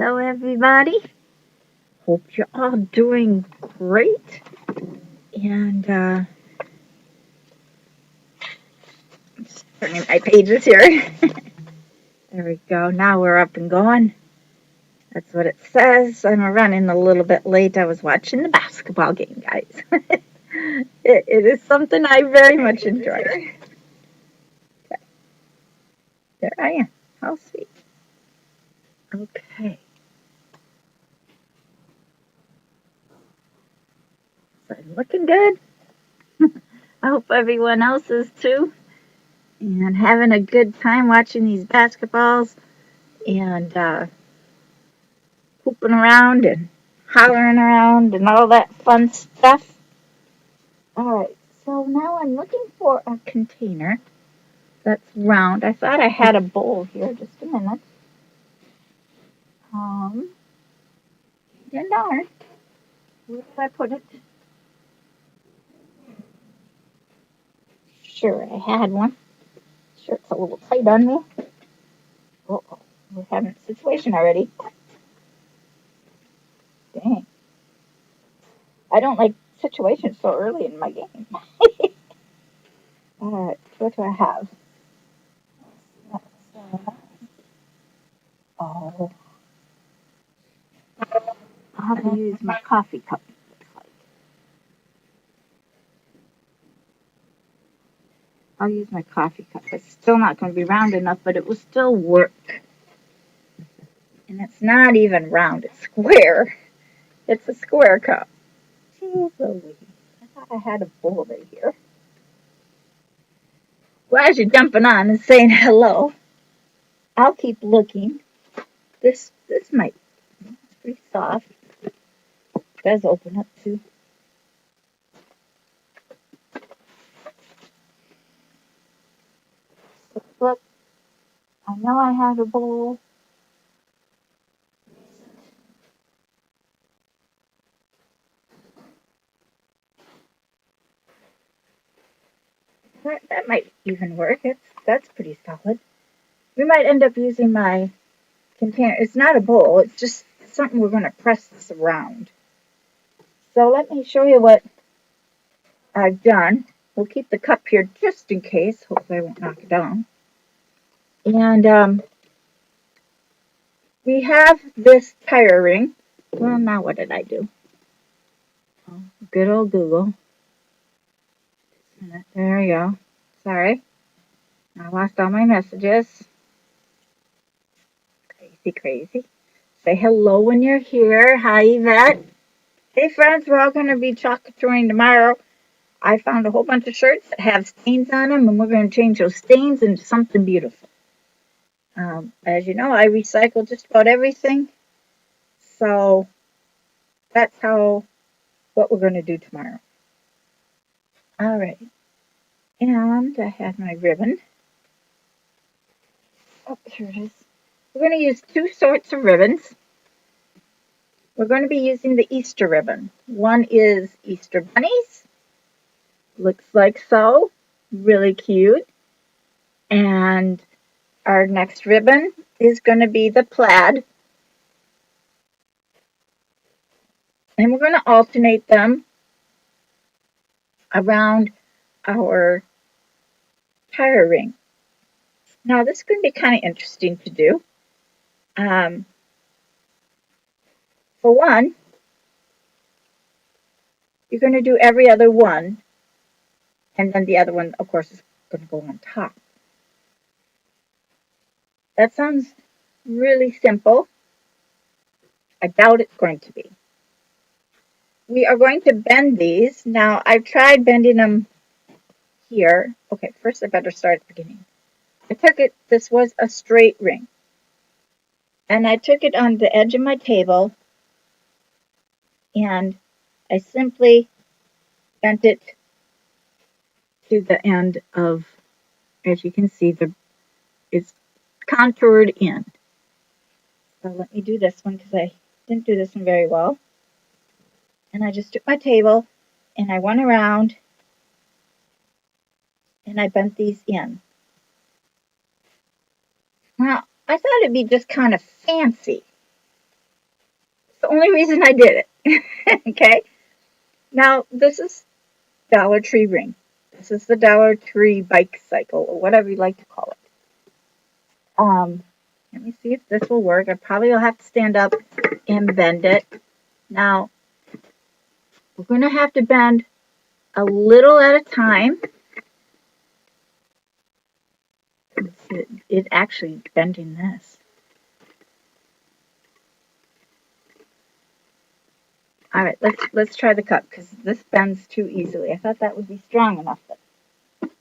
Hello, everybody. Hope you're all doing great. And just turning my pages here. There we go. Now we're up and going. That's what it says. I'm running a little bit late. I was watching the basketball game, guys. It is something I very much enjoy. Okay. There I am. How sweet. Okay. So I'm looking good. I hope everyone else is too. And having a good time watching these basketballs and hooping around and hollering around and all that fun stuff. Alright, so now I'm looking for a container that's round. I thought I had a bowl here. Just a minute. $10. Where did I put it? Sure, I had one. Sure, it's a little tight on me. Oh, we're having a situation already. Dang. I don't like situations so early in my game. Alright, what do I have? Oh, I'll have to use my coffee cup. I'll use my coffee cup. It's still not going to be round enough, but it will still work. And it's not even round, it's square. It's a square cup. Jeez Louise. I thought I had a bowl right here. Well, as you're jumping on and saying hello, I'll keep looking. This might, it's pretty soft. It does open up too. Look, I know I had a bowl. That might even work. That's pretty solid. We might end up using my container. It's not a bowl. It's just something we're going to press this around. So let me show you what I've done. We'll keep the cup here just in case. Hopefully I won't knock it down. And we have this tire ring. Well, now what did I do? Oh, good old Google. There we go. Sorry. I lost all my messages. Crazy. Say hello when you're here. Hi, Yvette. Hey, friends. We're all going to be chocolate touring tomorrow. I found a whole bunch of shirts that have stains on them, and we're going to change those stains into something beautiful. As you know, I recycle just about everything. So that's what we're going to do tomorrow. All right. And I have my ribbon. Oh, here it is. We're going to use two sorts of ribbons. We're going to be using the Easter ribbon. One is Easter bunnies. Looks like so. Really cute. And our next ribbon is going to be the plaid. And we're going to alternate them around our tire ring. Now, this is going to be kind of interesting to do. For one, you're going to do every other one, and then the other one, of course, is going to go on top. That sounds really simple. I doubt it's going to be. We are going to bend these. Now, I've tried bending them here. Okay, first I better start at the beginning. I took it, this was a straight ring. And I took it on the edge of my table and I simply bent it to the end of, as you can see, it's contoured in. So let me do this one because I didn't do this one very well. And I just took my table and I went around and I bent these in. Now, I thought it'd be just kind of fancy only reason I did it. Okay. Now, this is Dollar Tree ring. This is the Dollar Tree bike cycle, or whatever you like to call it. Let me see if this will work. I probably will have to stand up and bend it. Now, we're going to have to bend a little at a time. It actually bending this. All right, let's try the cup because this bends too easily. I thought that would be strong enough. But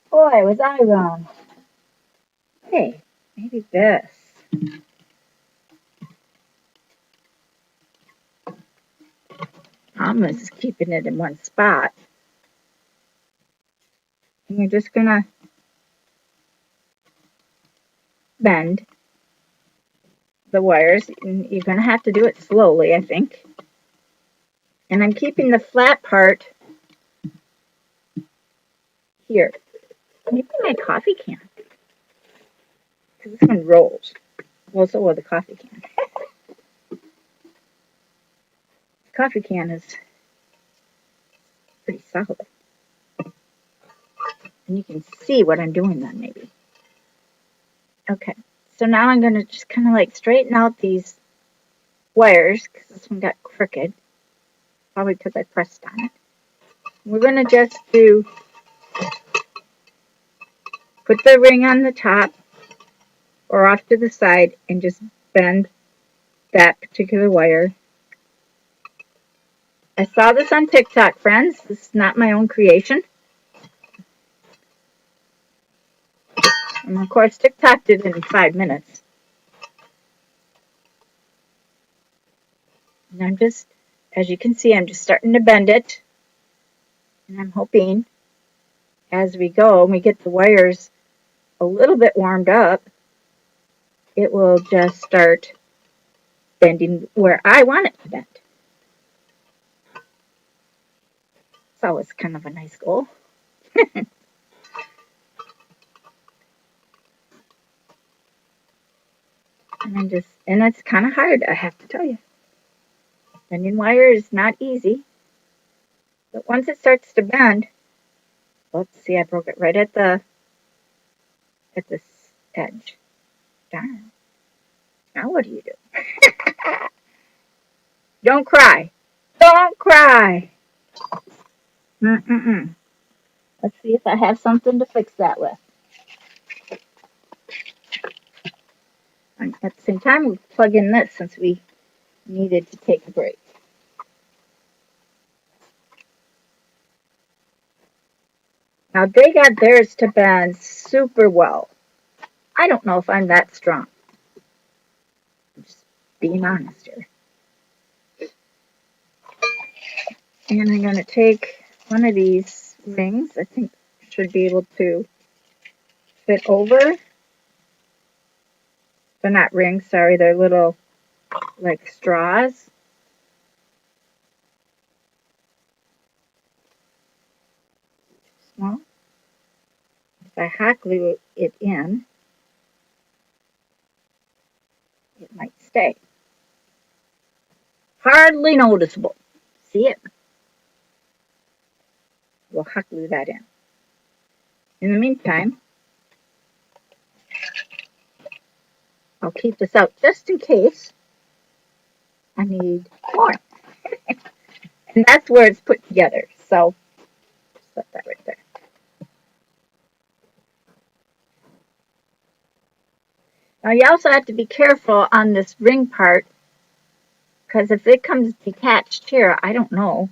boy, was I wrong. Hey, maybe this. I'm just keeping it in one spot. And you're just gonna bend the wires. And you're gonna have to do it slowly, I think. And I'm keeping the flat part here. Maybe my coffee can, because this one rolls. Well, so will the coffee can. The coffee can is pretty solid. And you can see what I'm doing then, maybe. Okay, so now I'm going to just kind of like straighten out these wires, because this one got crooked. Probably because I pressed on it. We're going to just put the ring on the top or off to the side and just bend that particular wire. I saw this on TikTok, friends. This is not my own creation. And of course, TikTok did it in 5 minutes. And I'm just, as you can see, I'm just starting to bend it. And I'm hoping as we go and we get the wires a little bit warmed up, it will just start bending where I want it to bend. It's always kind of a nice goal. And it's kind of hard, I have to tell you. Bending wire is not easy. But once it starts to bend, let's see, I broke it right at this edge. Darn. Now what do you do? Don't cry. Don't cry. Mm-mm-mm. Let's see if I have something to fix that with. And at the same time, we'll plug in this since we needed to take a break. Now, they got theirs to bend super well. I don't know if I'm that strong. I'm just being honest here. And I'm going to take one of these rings. I think should be able to fit over. They're not rings, sorry. They're little, like, straws. Well, if I hot glue it in, it might stay. Hardly noticeable. See it? We'll hot glue that in. In the meantime, I'll keep this out just in case I need more. And that's where it's put together. So, just set that right there. Now, you also have to be careful on this ring part, because if it comes detached here, I don't know.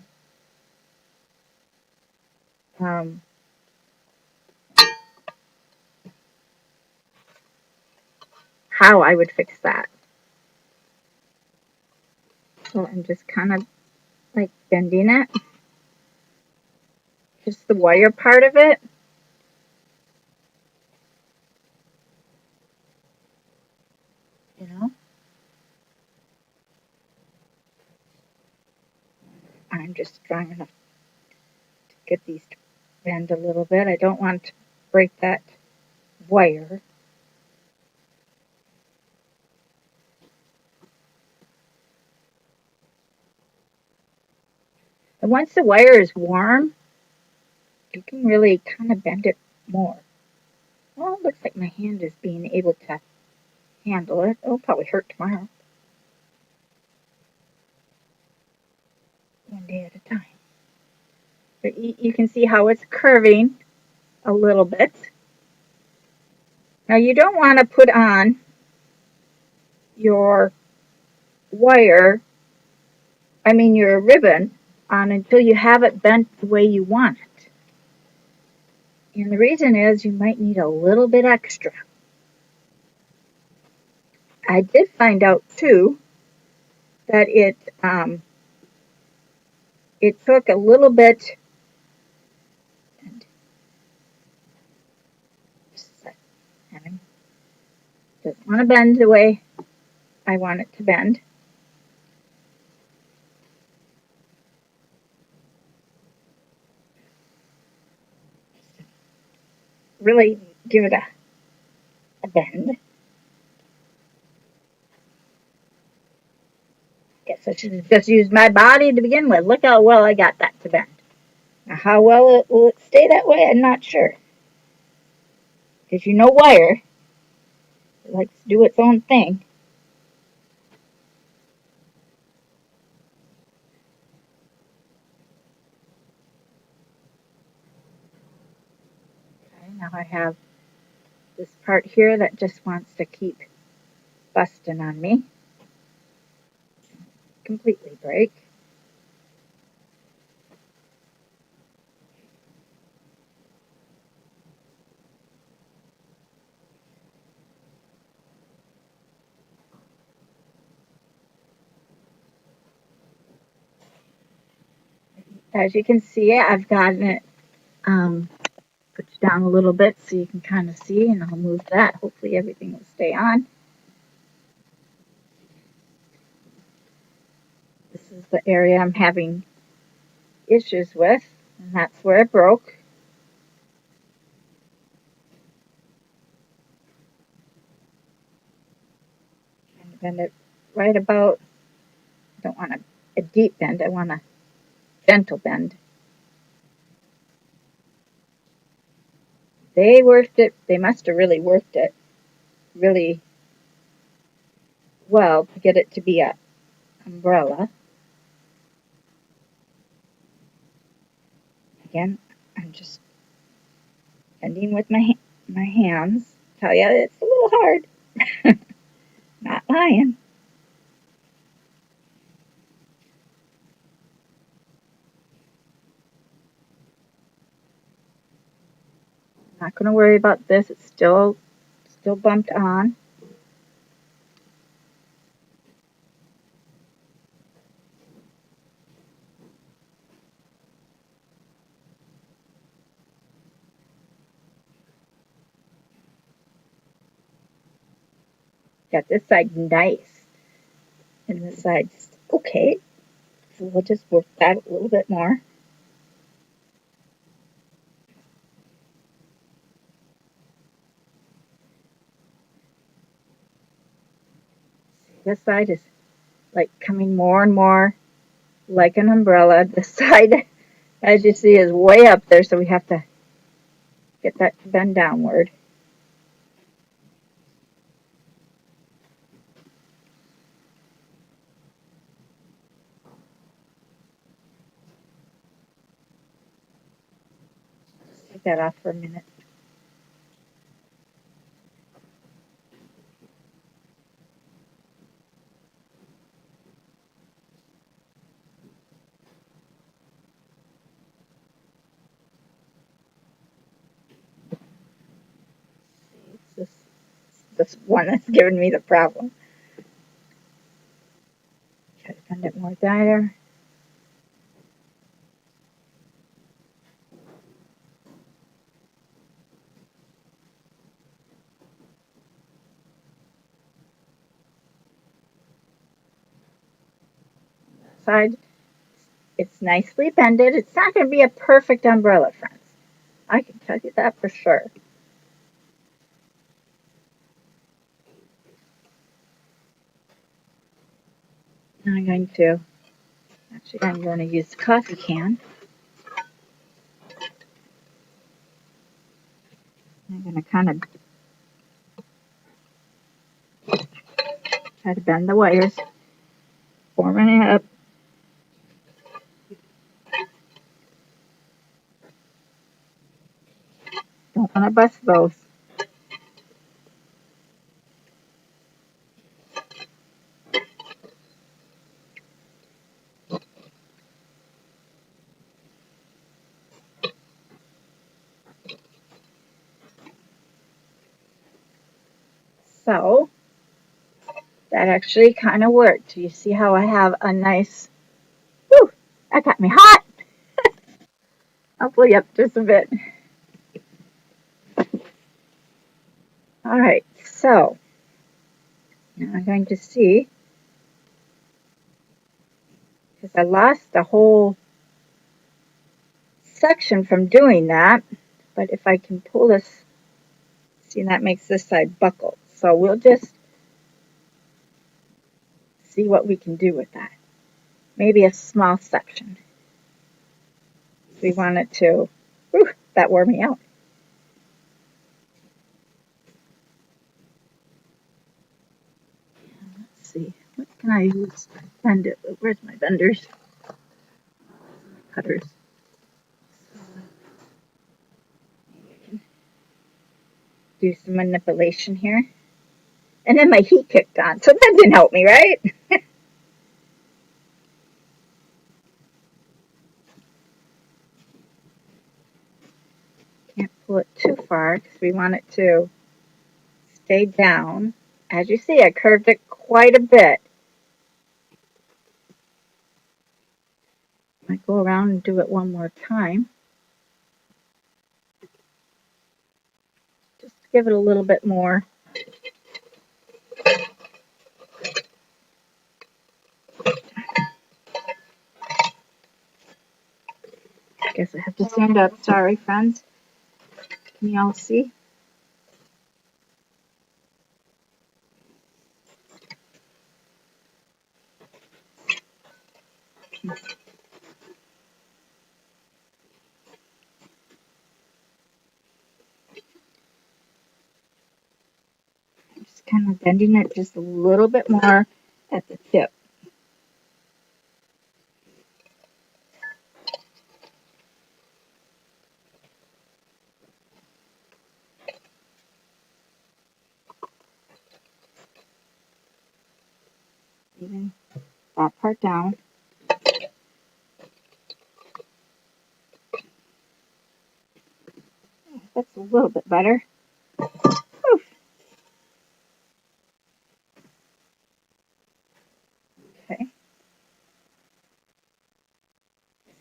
How I would fix that. So I'm just kind of like bending it. Just the wire part of it. You know. I'm just strong enough to get these to bend a little bit. I don't want to break that wire. And once the wire is warm, you can really kind of bend it more. Well, it looks like my hand is being able to handle it. It'll probably hurt tomorrow. One day at a time. But you can see how it's curving a little bit. Now you don't want to put on your wire, your ribbon on until you have it bent the way you want it. And the reason is you might need a little bit extra. I did find out too that it took a little bit. I doesn't want to bend the way I want it to bend. Really give it a bend. Guess I should have just used my body to begin with. Look how well I got that to bend. Now, how well will it stay that way? I'm not sure. Because wire, it likes to do its own thing. Okay, now I have this part here that just wants to keep busting on me. Completely break. As you can see, I've gotten it put you down a little bit so you can kind of see, and I'll move that. Hopefully everything will stay on. This is the area I'm having issues with, and that's where it broke. And bend it right about, I don't want a deep bend, I want a gentle bend. They worked it, they must have really worked it really well to get it to be a umbrella. Again, I'm just bending with my hands. Tell you, it's a little hard. Not lying. Not going to worry about this. It's still bumped on. Got this side nice, and this side's okay. So we'll just work that a little bit more. This side is like coming more and more like an umbrella. This side, as you see, is way up there, so we have to get that to bend downward. Take that off for a minute. It's this one that's giving me the problem. Try to bend it more there. Side, it's nicely bended. It's not going to be a perfect umbrella, friends. I can tell you that for sure. Now I'm going to Actually, I'm going to use the coffee can. I'm going to kind of try to bend the wires, forming it up. Don't want to bust those. So that actually kind of worked. You see how I have a nice, whew, that got me hot. I'll pull you up just a bit. All right, so now I'm going to see, because I lost a whole section from doing that, but if I can pull this, see, that makes this side buckle. So we'll just see what we can do with that. Maybe a small section. We want it to, whew, that wore me out. Let's see, what can I use to bend it? Where's my benders? Cutters. Do some manipulation here. And then my heat kicked on, so that didn't help me, right? Can't pull it too far because we want it to stay down. As you see, I curved it quite a bit. I go around and do it one more time. Just give it a little bit more. I guess I have to stand up. Sorry, friends. Can you all see? Just kind of bending it just a little bit more at the tip. Even that part down. That's a little bit better. Oof. Okay.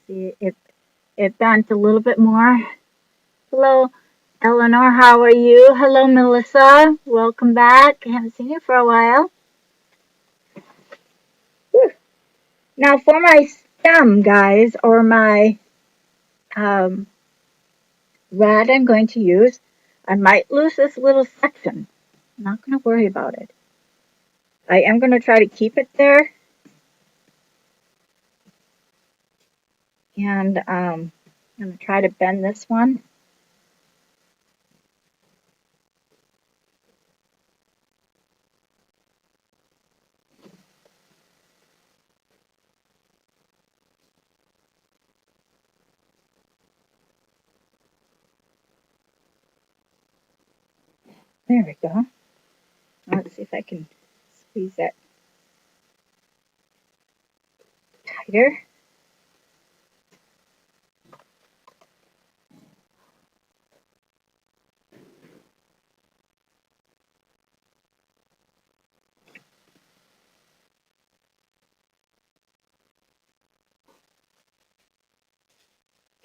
See, it bent a little bit more. Hello, Eleanor. How are you? Hello, Melissa. Welcome back. I haven't seen you for a while. Whew. Now, for my stem, guys, or my rod I'm going to use, I might lose this little section. I'm not going to worry about it. I am going to try to keep it there. And I'm going to try to bend this one. There we go. Let's see if I can squeeze that tighter.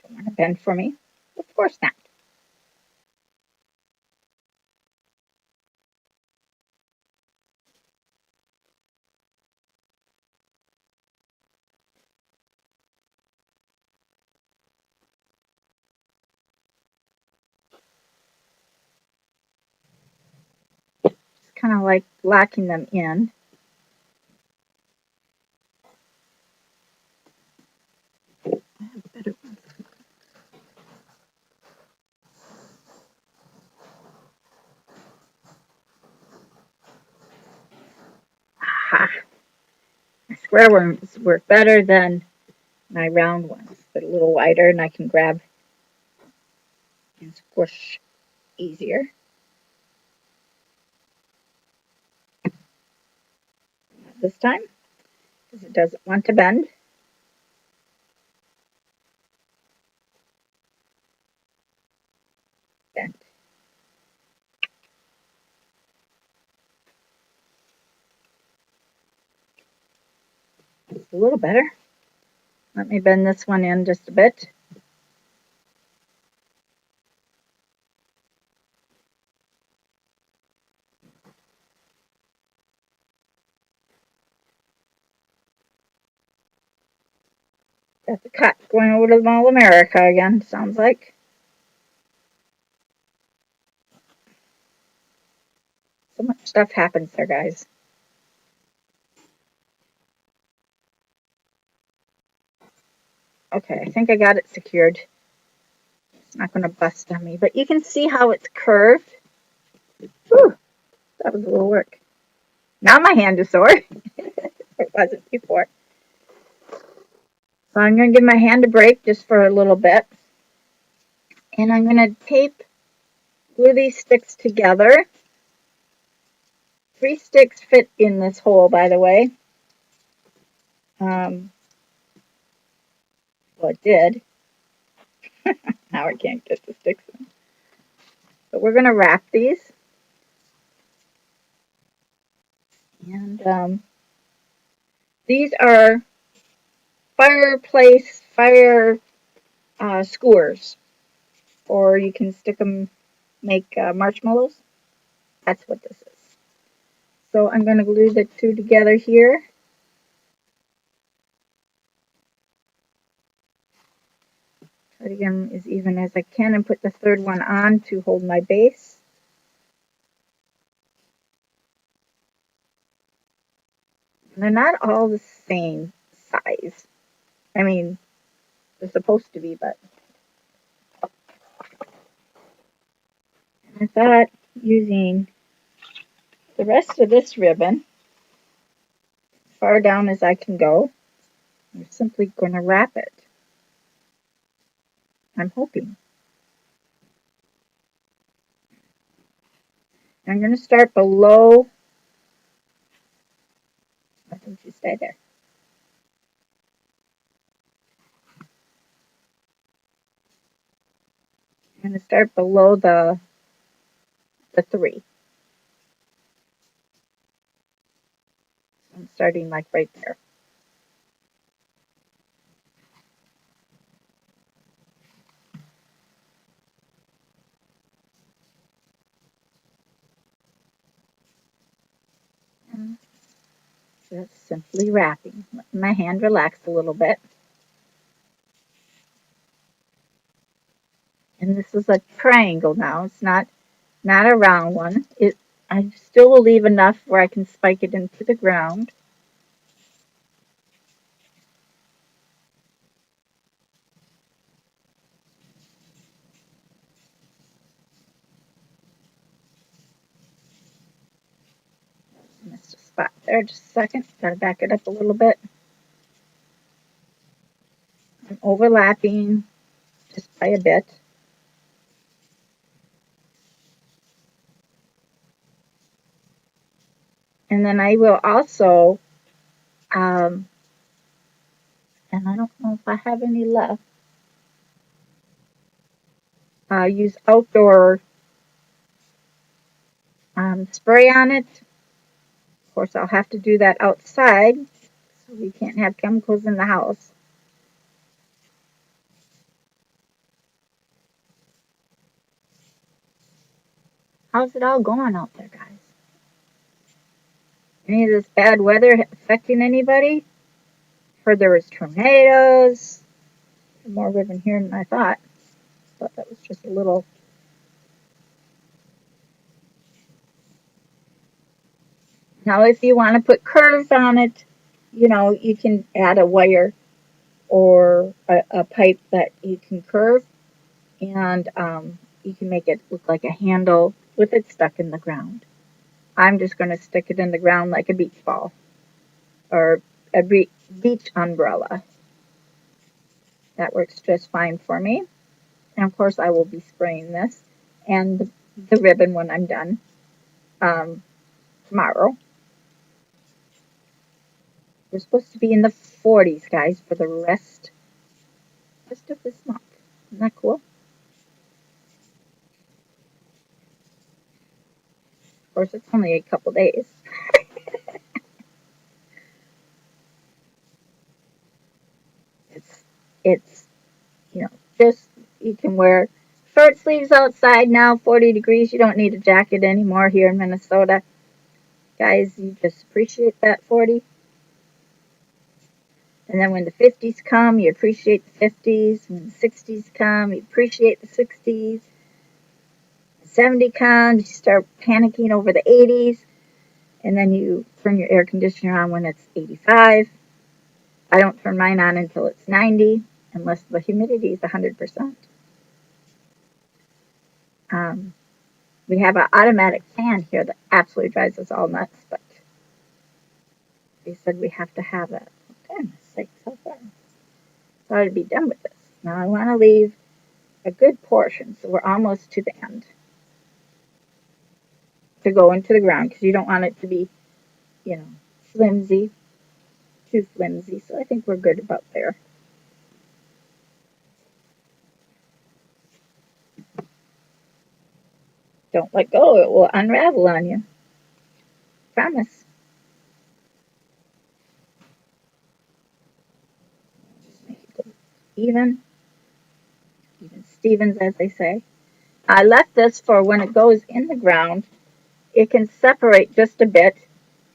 Don't want to bend for me. Of course not. Just kind of like locking them in. square ones work better than my round ones. They're a little wider and I can grab and squish easier. This time, because it doesn't want to bend. Bend. It's a little better. Let me bend this one in just a bit. Got the cut going over to Mall America again, sounds like. So much stuff happens there, guys. Okay, I think I got it secured. It's not going to bust on me, but you can see how it's curved. Whew, that was a little work. Now my hand is sore. It wasn't before. So I'm going to give my hand a break just for a little bit. And I'm going to glue these sticks together. 3 sticks fit in this hole, by the way. Well, it did. Now I can't get the sticks in. But we're going to wrap these. And these are fire skewers. Or you can stick them, make marshmallows. That's what this is. So I'm going to glue the two together here. Try to get them as even as I can and put the third one on to hold my base. And they're not all the same size. I mean, they're supposed to be, but I thought using the rest of this ribbon, as far down as I can go, I'm simply going to wrap it. I'm hoping. I'm going to start below. Why don't you stay there? I'm going to start below the 3. I'm starting like right there. And just simply wrapping. Letting my hand relax a little bit. And this is a triangle now. It's not a round one. I still will leave enough where I can spike it into the ground. Missed a spot there. Just a second. Gotta back it up a little bit. I'm overlapping just by a bit. And then I will also, and I don't know if I have any left, use outdoor spray on it. Of course, I'll have to do that outside, so we can't have chemicals in the house. How's it all going out there, guys? Any of this bad weather affecting anybody? Heard there was tornadoes. More ribbon here than I thought. Thought that was just a little. Now, if you want to put curves on it, you can add a wire or a pipe that you can curve, and you can make it look like a handle with it stuck in the ground. I'm just going to stick it in the ground like a beach ball or a beach umbrella. That works just fine for me. And of course, I will be spraying this and the ribbon when I'm done tomorrow. We're supposed to be in the 40s, guys, for the rest of this month. Isn't that cool? Of course, it's only a couple days. It's just you can wear short sleeves outside now. 40 degrees. You don't need a jacket anymore here in Minnesota, guys. You just appreciate that 40. And then when the 50s come, you appreciate the 50s. When the 60s come, you appreciate the 60s. 70 comes, you start panicking over the 80s, and then you turn your air conditioner on when it's 85. I don't turn mine on until it's 90, unless the humidity is 100%. We have an automatic fan here that absolutely drives us all nuts, but they said we have to have it. For goodness sake, so far. So I'd be done with this. Now I want to leave a good portion, so we're almost to the end, to go into the ground, because you don't want it to be, flimsy, too flimsy. So I think we're good about there. Don't let go, it will unravel on you. Promise. Just make it go even Stevens, as they say. I left this for when it goes in the ground. It can separate just a bit,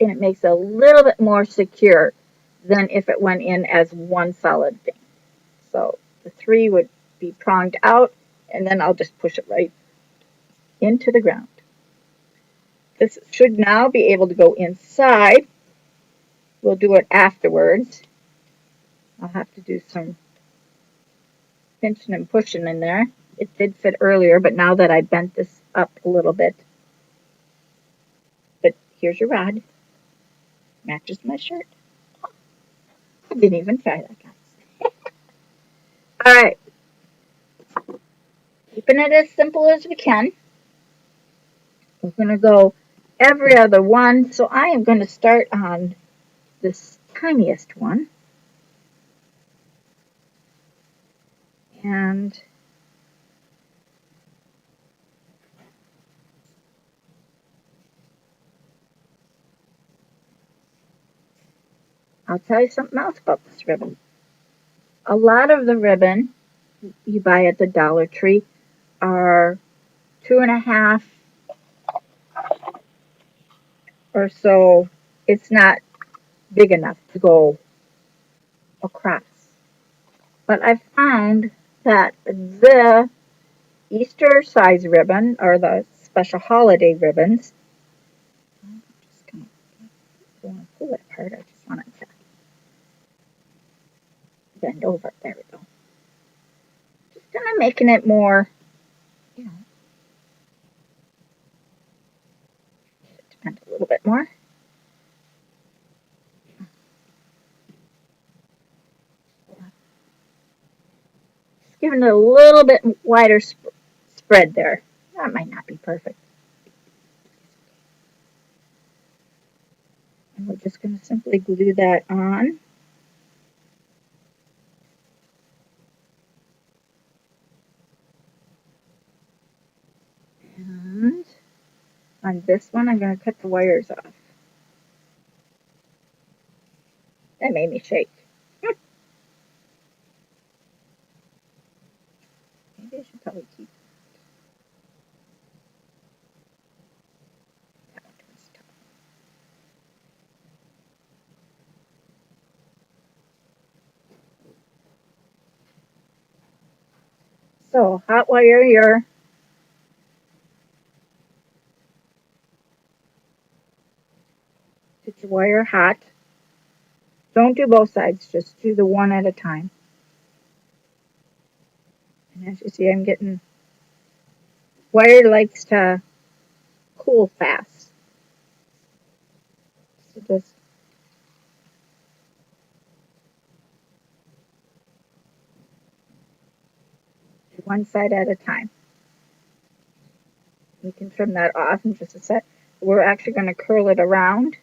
and it makes it a little bit more secure than if it went in as one solid thing. So the 3 would be pronged out, and then I'll just push it right into the ground. This should now be able to go inside. We'll do it afterwards. I'll have to do some pinching and pushing in there. It did fit earlier, but now that I bent this up a little bit. But here's your rod. Matches my shirt. I didn't even try that, guys. All right. Keeping it as simple as we can. We're going to go every other one. So I am going to start on this tiniest one. And I'll tell you something else about this ribbon. A lot of the ribbon you buy at the Dollar Tree are 2.5 or so. It's not big enough to go across. But I found that the Easter size ribbon, or the special holiday ribbons, I'm just going to pull it apart. I just want it to bend over. There we go. Just kind of making it more, bend a little bit more. Just giving it a little bit wider spread there. That might not be perfect. And we're just going to simply glue that on. And on this one, I'm going to cut the wires off. That made me shake. Maybe I should probably keep that one towards the top. So, hot wire your get your wire hot. Don't do both sides, just do the one at a time. And as you see, I'm getting wire likes to cool fast. So just one side at a time. We can trim that off in just a sec. We're actually going to curl it around.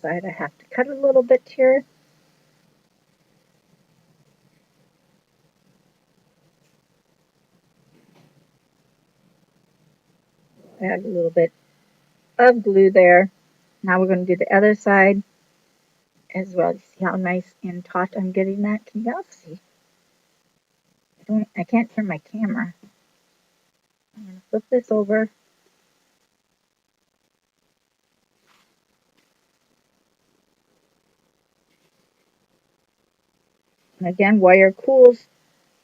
Side I have to cut a little bit here. Add a little bit of glue there. Now we're going to do the other side as well. You see how nice and taut I'm getting that? Can you all see? I can't turn my camera. I'm going to flip this over. And again, wire cools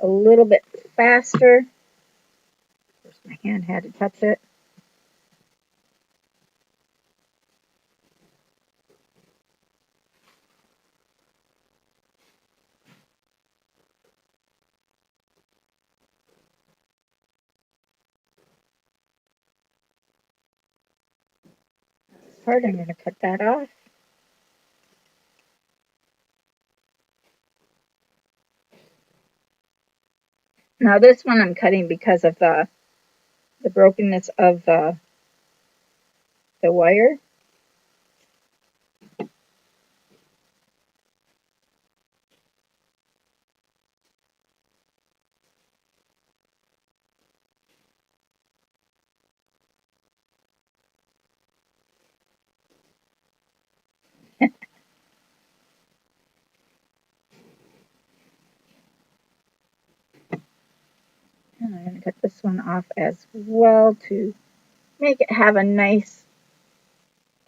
a little bit faster. Of course, my hand had to touch it. Part, I'm going to cut that off. Now this one I'm cutting because of the brokenness of the wire. And I'm going to cut this one off as well to make it have a nice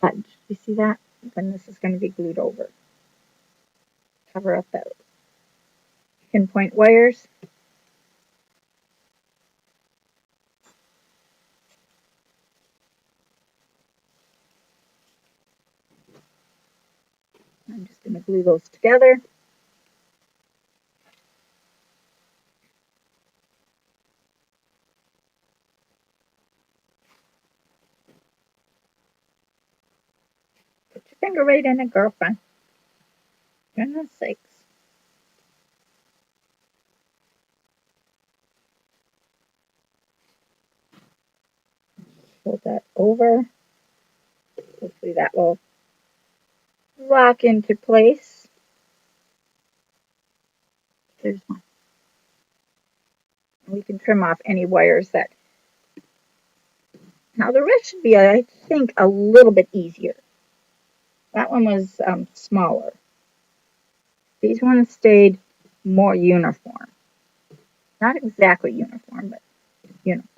edge. You see that? Then this is going to be glued over. Cover up that pinpoint wires. I'm just going to glue those together. Put your finger right in it, girlfriend. Goodness sakes. Fold that over. Hopefully that will lock into place. There's one. We can trim off any wires that. Now the rest should be, I think, a little bit easier. That one was smaller. These ones stayed more uniform. Not exactly uniform, but uniform.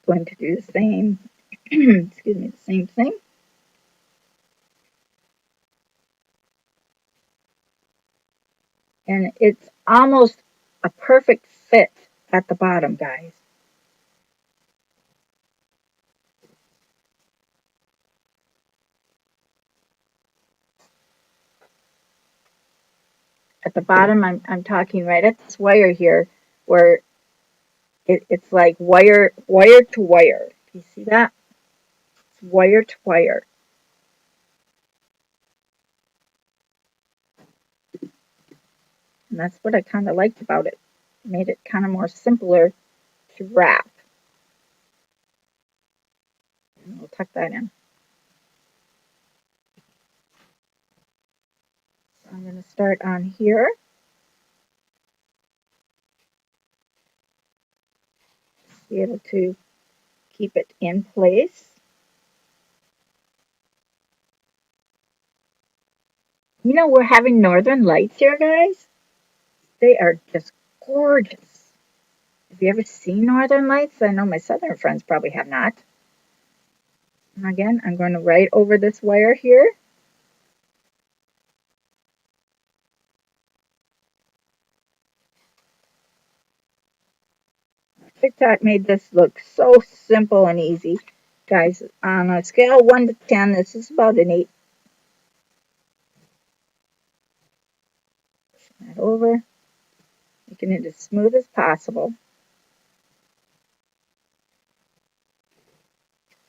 Going to do the same, excuse me, the same thing. And it's almost a perfect fit at the bottom, guys. At the bottom, I'm talking right at this wire here, where it's like wire to wire. You see that? It's wire to wire. And that's what I kind of liked about it. It made it kind of more simpler to wrap. And we'll tuck that in. So I'm going to start on here. Be able to keep it in place. You know, we're having northern lights here, guys. They are just gorgeous. Have you ever seen northern lights? I know my southern friends probably have not. And again, I'm going to right over this wire here. TikTok made this look so simple and easy. Guys, on a scale of 1 to 10, this is about an 8. Push that over. Making it as smooth as possible.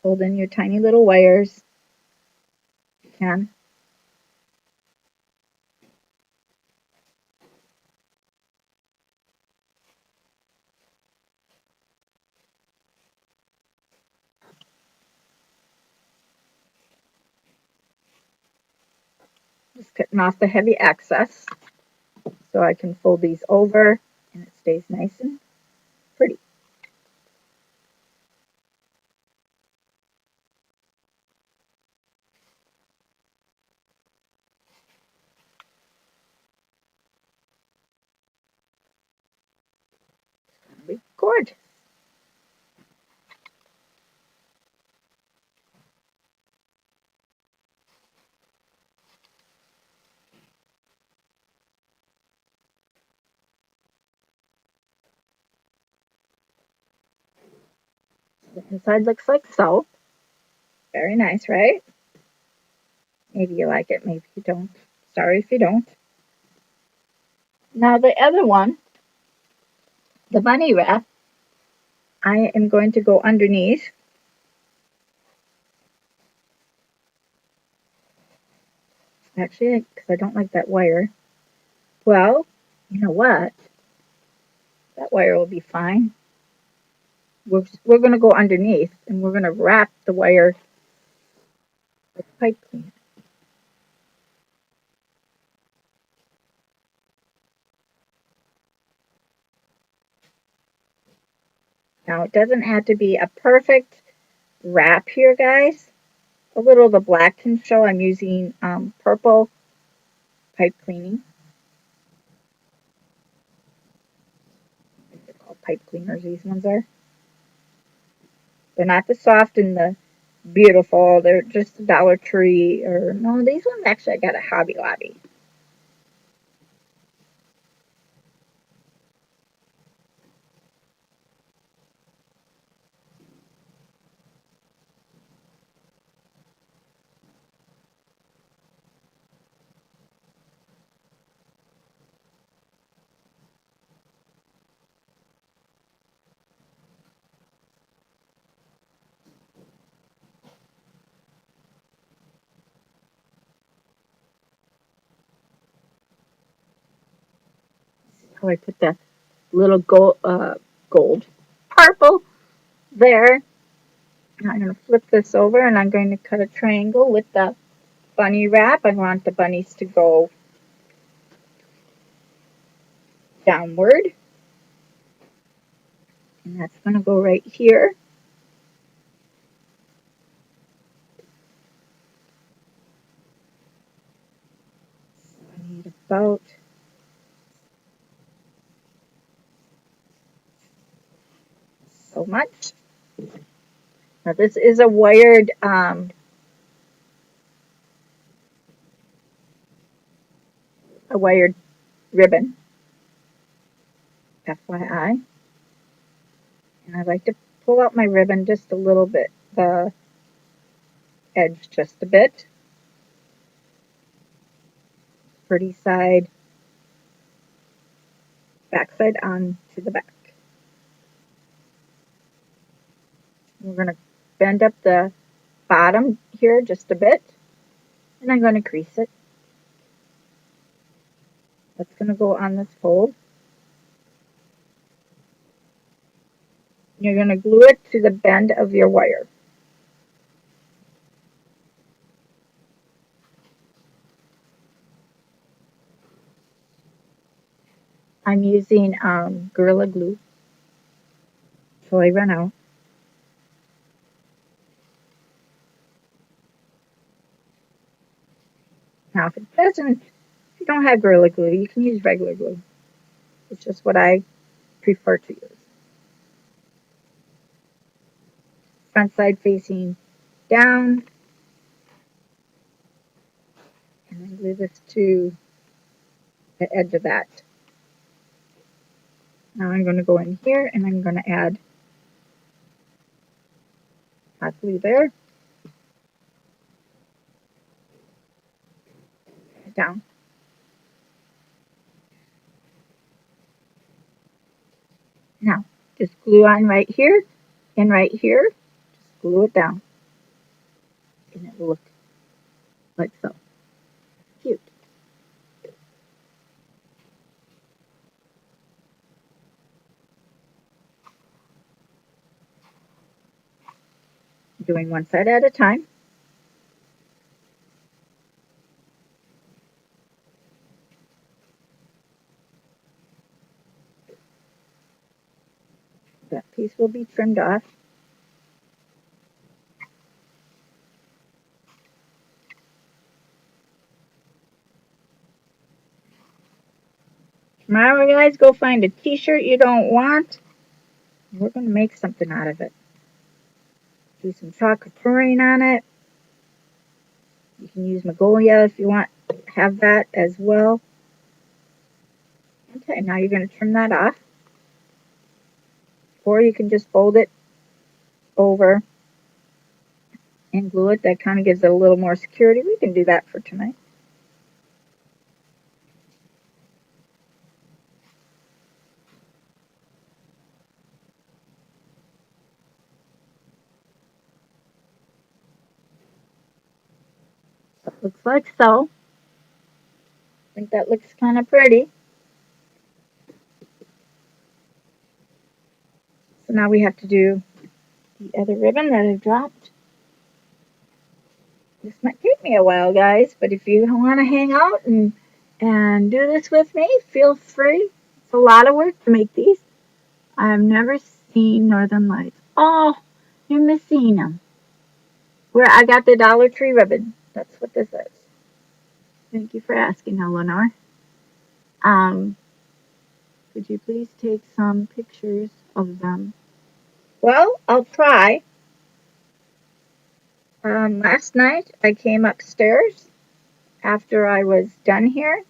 Hold in your tiny little wires. You can. Just cutting off the heavy excess so I can fold these over and it stays nice and pretty. It'll be gorgeous. The inside looks like so. Very nice, right? Maybe you like it, maybe you don't. Sorry if you don't. Now the other one, the bunny wrap, I am going to go underneath. Actually, because I don't like that wire. Well, you know what? That wire will be fine. We're going to go underneath and we're going to wrap the wire with pipe cleaner. Now, it doesn't have to be a perfect wrap here, guys. A little of the black can show. I'm using purple pipe cleaning. They're called pipe cleaners, these ones are. They're not the soft and the beautiful. They're just a Dollar Tree or no, these ones actually I got at Hobby Lobby. So I put the little gold, purple there. Now I'm going to flip this over and I'm going to cut a triangle with the bunny wrap. I want the bunnies to go downward. And that's going to go right here. I need about so much. Now this is a wired ribbon, FYI. And I like to pull out my ribbon just a little bit, the edge just a bit. Pretty side, back side on to the back. We're going to bend up the bottom here just a bit, and I'm going to crease it. That's going to go on this fold. You're going to glue it to the bend of your wire. I'm using Gorilla Glue until I run out. Now, if it doesn't, if you don't have Gorilla Glue, you can use regular glue. It's just what I prefer to use. Front side facing down, and then glue this to the edge of that. Now I'm going to go in here and I'm going to add hot glue there, down. Now, just glue on right here and right here. Just glue it down. and it will look like so. Cute. Doing one side at a time. That piece will be trimmed off. Tomorrow, guys, go find a t-shirt you don't want. We're going to make something out of it. Do some charcutering on it. You can use Magnolia if you want to have that as well. Okay, now you're going to trim that off. Or you can just fold it over and glue it. That kind of gives it a little more security. We can do that for tonight. So it looks like so. I think that looks kind of pretty. So now we have to do the other ribbon that I dropped. This might take me a while, guys, but if you want to hang out and do this with me, feel free. It's a lot of work to make these. I've never seen Northern Lights. Oh, you're missing them. Where I got the Dollar Tree ribbon. That's what this is. Thank you for asking, Eleanor. Could you please take some pictures of them? Well, I'll try. Last night I came upstairs after I was done here,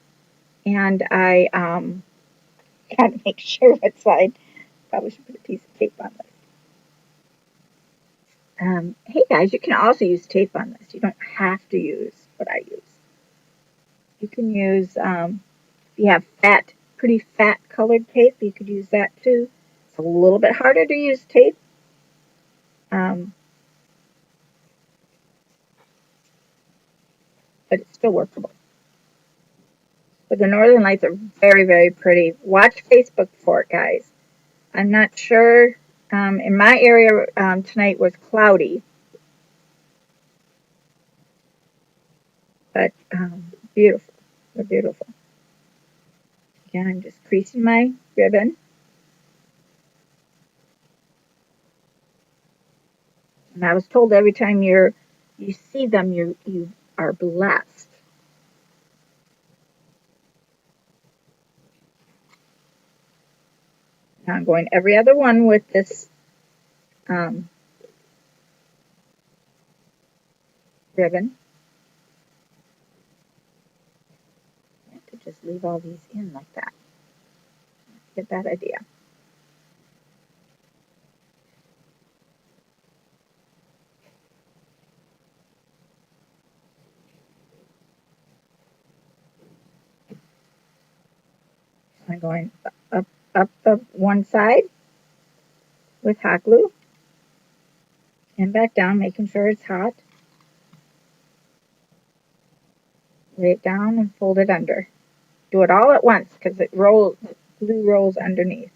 and I got to make sure what side. Probably should put a piece of tape on this. Hey guys, you can also use tape on this. You don't have to use what I use. You can use, if you have pretty fat colored tape, you could use that too. It's a little bit harder to use tape. But it's still workable. But the Northern Lights are very, very pretty. Watch Facebook for it, guys. I'm not sure. In my area tonight was cloudy, but beautiful. They're beautiful. Again, I'm just creasing my ribbon. And I was told every time you see them, you are blessed. Now I'm going every other one with this ribbon. I have to just leave all these in like that. Get that idea. I'm going up the one side with hot glue and back down, making sure it's hot. Lay it down and fold it under. Do it all at once because glue rolls underneath.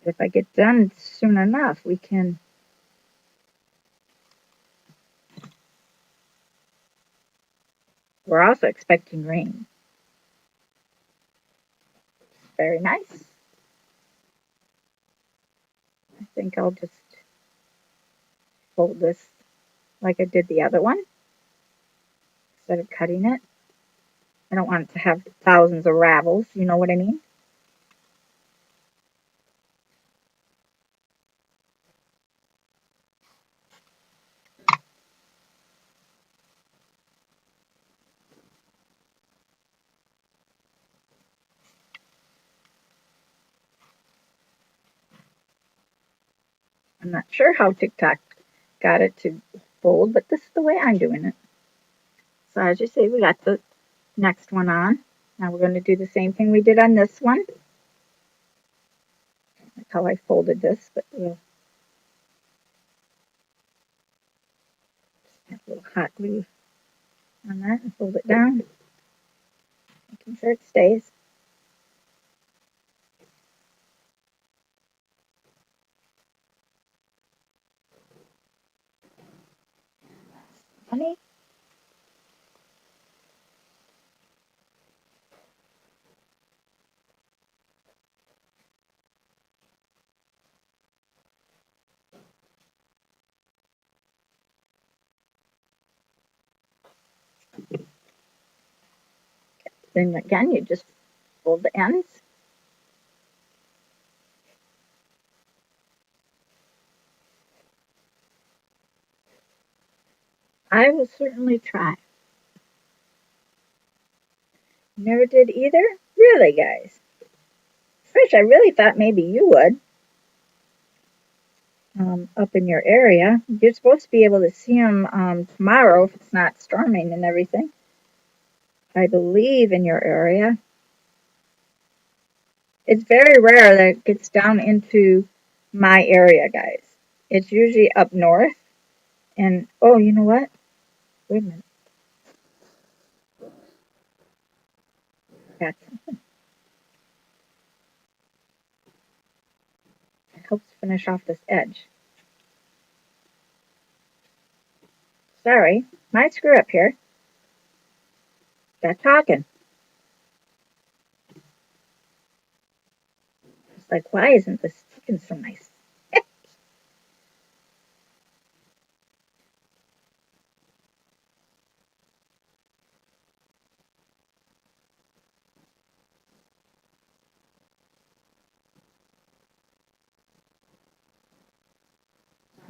If I get done soon enough, we can. We're also expecting rain. Very nice. I think I'll just fold this like I did the other one instead of cutting it. I don't want it to have thousands of ravels, you know what I mean? I'm not sure how TikTok got it to fold, but this is the way I'm doing it. So as you see, we got the next one on. Now we're going to do the same thing we did on this one. That's how I folded this, but we'll have a little hot glue on that and fold it down, making sure it stays. Funny. Then again, you just fold the ends. I will certainly try. Never did either? Really, guys? Trish, I really thought maybe you would. Up in your area. You're supposed to be able to see them tomorrow if it's not storming and everything. I believe in your area. It's very rare that it gets down into my area, guys. It's usually up north. And, oh, you know what? Wait a minute. Got something. It helps finish off this edge. Sorry, my screw up here. Got talking. It's like, why isn't this sticking so nice?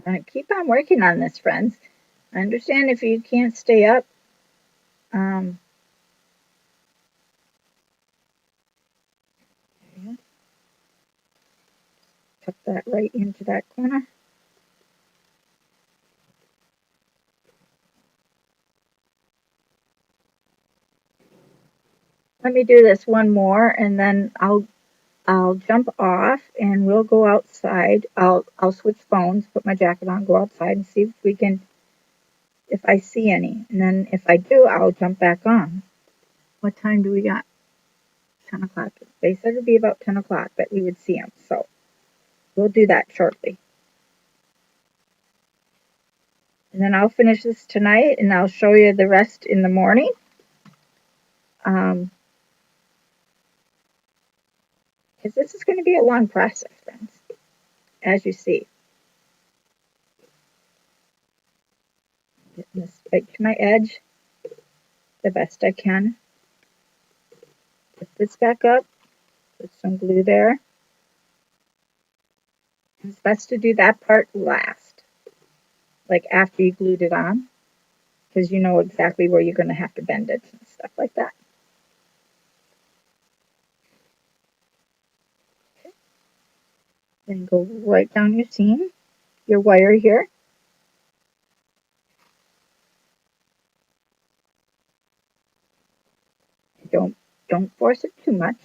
I'm going to keep on working on this, friends. I understand if you can't stay up. Um, Tuck that right into that corner. Let me do this one more, and then I'll jump off, and we'll go outside. I'll switch phones, put my jacket on, go outside, and see if I see any. And then if I do, I'll jump back on. What time do we got? 10 o'clock. They said it'd be about 10 o'clock that we would see them, so we'll do that shortly. And then I'll finish this tonight, and I'll show you the rest in the morning. Because this is going to be a long process, friends, as you see. Getting this right to my edge the best I can. Put this back up, put some glue there. It's best to do that part last, like after you glued it on, because you know exactly where you're going to have to bend it and stuff like that. Okay. Then go right down your seam, your wire here. Don't force it too much.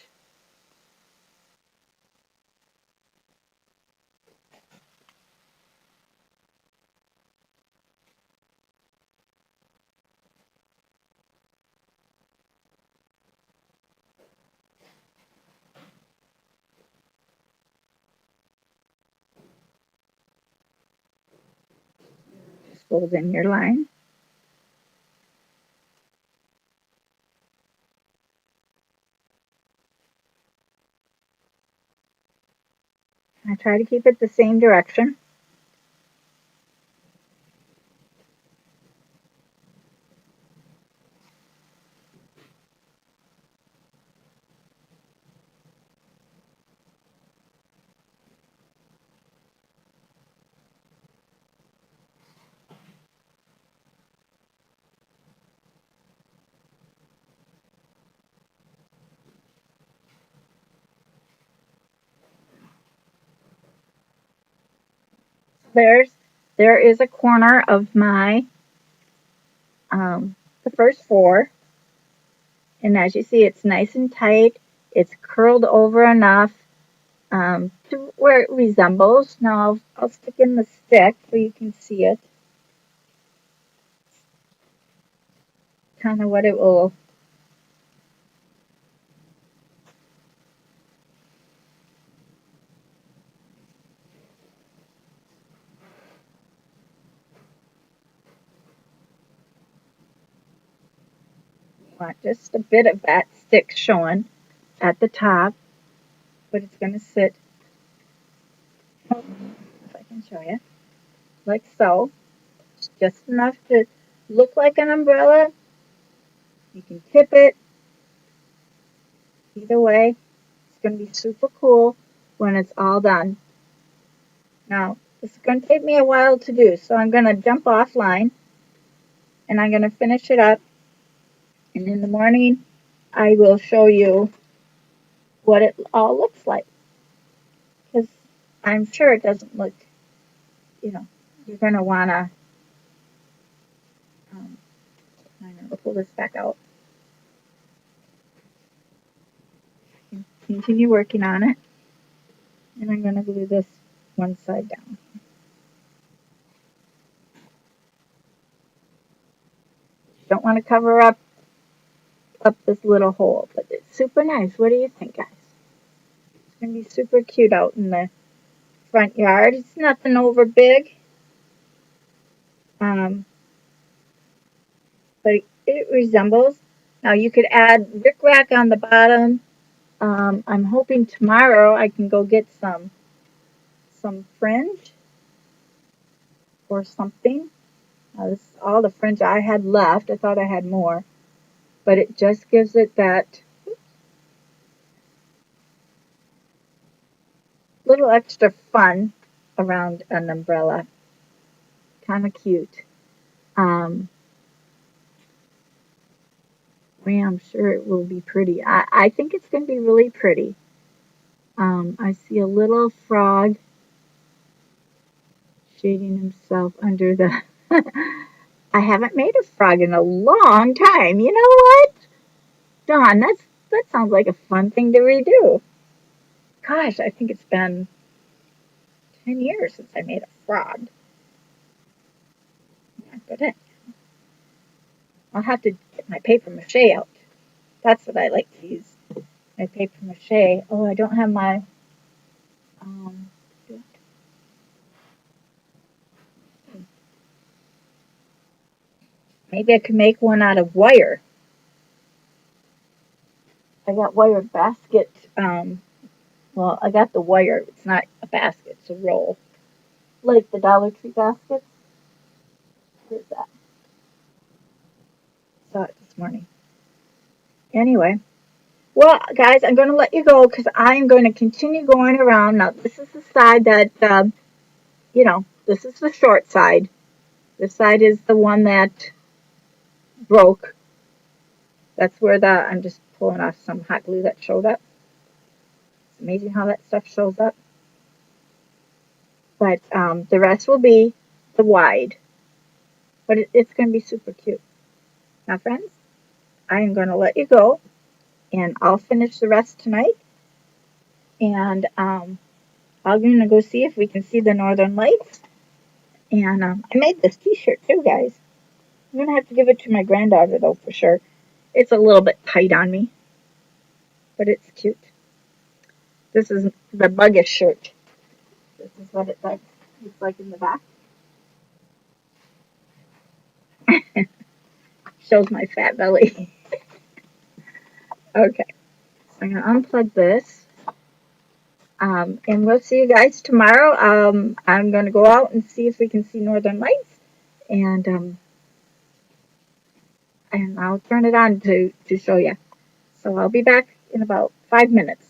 Just fold in your line. I try to keep it the same direction. There is a corner of my the first four. And as you see, it's nice and tight. It's curled over enough to where it resembles. Now I'll stick in the stick so you can see it. Kind of what it will. Want just a bit of that stick showing at the top, but it's going to sit, oh, if I can show you, like so. It's just enough to look like an umbrella. You can tip it either way. It's going to be super cool when it's all done. Now, this is going to take me a while to do, so I'm going to jump offline and I'm going to finish it up. And in the morning, I will show you what it all looks like. Because I'm sure it doesn't look, you're going to want to, I'm going to pull this back out. Continue working on it. And I'm going to glue this one side down. Don't want to cover up this little hole, but it's super nice. What do you think, guys? It's going to be super cute out in the front yard. It's nothing over big. But it resembles. Now you could add rickrack on the bottom. I'm hoping tomorrow I can go get some fringe or something. This is all the fringe I had left. I thought I had more, but it just gives it that little extra fun around an umbrella. Kind of cute. I'm sure it will be pretty. I think it's going to be really pretty. I see a little frog shading himself under the. I haven't made a frog in a long time. You know what? Dawn, that sounds like a fun thing to redo. Gosh, I think it's been 10 years since I made a frog. But I'll have to get my paper mache out. That's what I like to use. My paper mache. Oh, I don't have my. Um, Maybe I could make one out of wire. I got wired basket. Well, I got the wire. It's not a basket, it's a roll. Like the Dollar Tree baskets. Where's that? Saw it this morning. Anyway. Well, guys, I'm going to let you go because I'm going to continue going around. Now, this is the side that, this is the short side. This side is the one that broke. That's where I'm just pulling off some hot glue that showed up. It's amazing how that stuff shows up. But the rest will be the wide. But it's going to be super cute. Now, friends, I am going to let you go. And I'll finish the rest tonight. And I'm going to go see if we can see the northern lights. And I made this t-shirt too, guys. I'm going to have to give it to my granddaughter, though, for sure. It's a little bit tight on me. But it's cute. This is the Buggish shirt. This is what it looks like in the back. Shows my fat belly. Okay. So I'm going to unplug this. And we'll see you guys tomorrow. I'm going to go out and see if we can see northern lights. And I'll turn it on to show you. So I'll be back in about 5 minutes.